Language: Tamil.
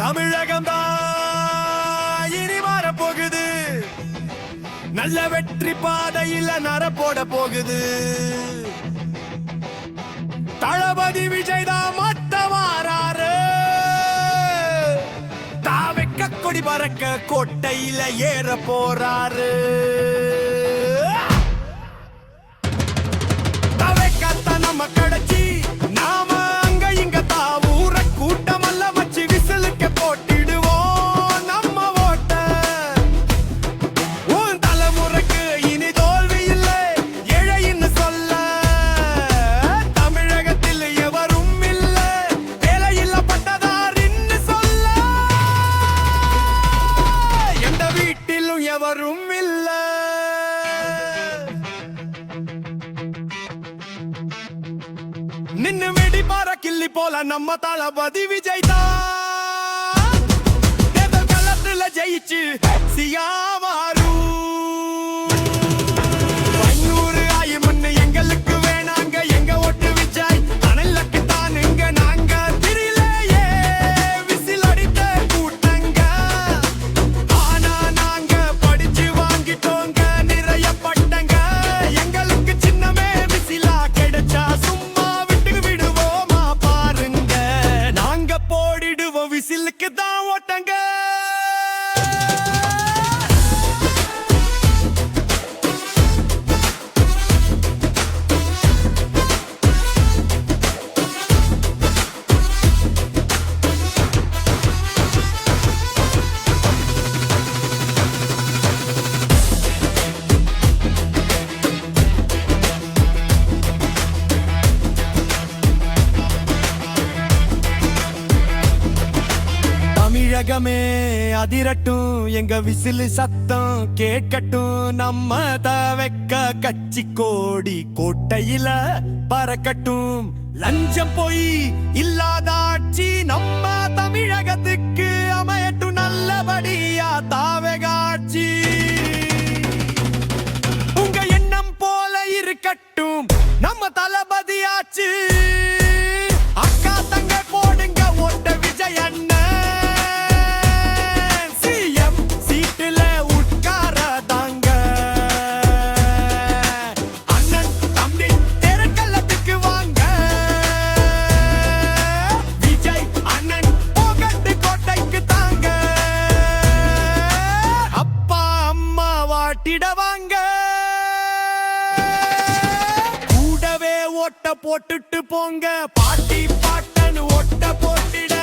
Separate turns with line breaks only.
தமிழகம் தான் இனி மாற போகுது. நல்ல வெற்றி பாதையில நரப்போட போகுது. தளபதி விஜய் தான் மத்த மாறாரு. தாவைக்க கொடி பறக்க கோட்டையில ஏற போறாரு. தாவைக்கத்த நம்ம கடைச்சி நாம அங்க இங்க தாவூர கூட்டமல்ல வச்சு விசிலுக்கு போட்டிடுவோம் நம்ம ஓட்ட. உன் தலைமுறைக்கு இனி தோல்வி இல்லை ஏழைன்னு சொல்ல. தமிழகத்தில் எவரும் இல்லை வேலையில்ல பட்டதாரின்னு சொல்ல. எந்த வீட்டிலும் எவரும் இல்லை. நின்னு வெடி பார கிள்ளி போல நம்ம தளபதி விஜய் தான் தேர்தல் களத்துல ஜெயிச்சு சியாமாரு. பன்னூறு ஆயுமன்னு எங்களுக்கு வேணாங்க. எங்க ஓட்டு விஜய் அனலுக்கு தானுங்க. நாங்க திரிலேயே விசில் அடித்த கூட்டங்க. ஆனா நாங்க படிச்சு வாங்கிட்டோங்க நிறைய பட்டங்க. எங்களுக்கு சின்னமே விசிலா கிடைச்சா சும்மா விட்டுக்கு விடுவோமா பாருங்க. நாங்க போடிடுவோம் விசிலுக்கு தான் ஓட்டங்க. தமிழகமே அதிரட்டும் எங்க விசிலு சத்தம் கேட்கட்டும். நம்ம தவைக்க கட்சி கோடி கோட்டையில பறக்கட்டும். லஞ்சம் போய் இல்லாத ஆட்சி நம்ம தமிழகத்துக்கு அமையட்டும். நல்லபடியா தாவகாட்சி உங்க எண்ணம் போல இருக்கட்டும். நம்ம தளபதி ஆச்சு அக்கா தங்க போடுங்க ஓட்ட விஜய் அண்ணன். கூடவே ஓட்ட போட்டுட்டு போங்க. பாட்டி பாட்டன்னு ஓட்ட போட்டிட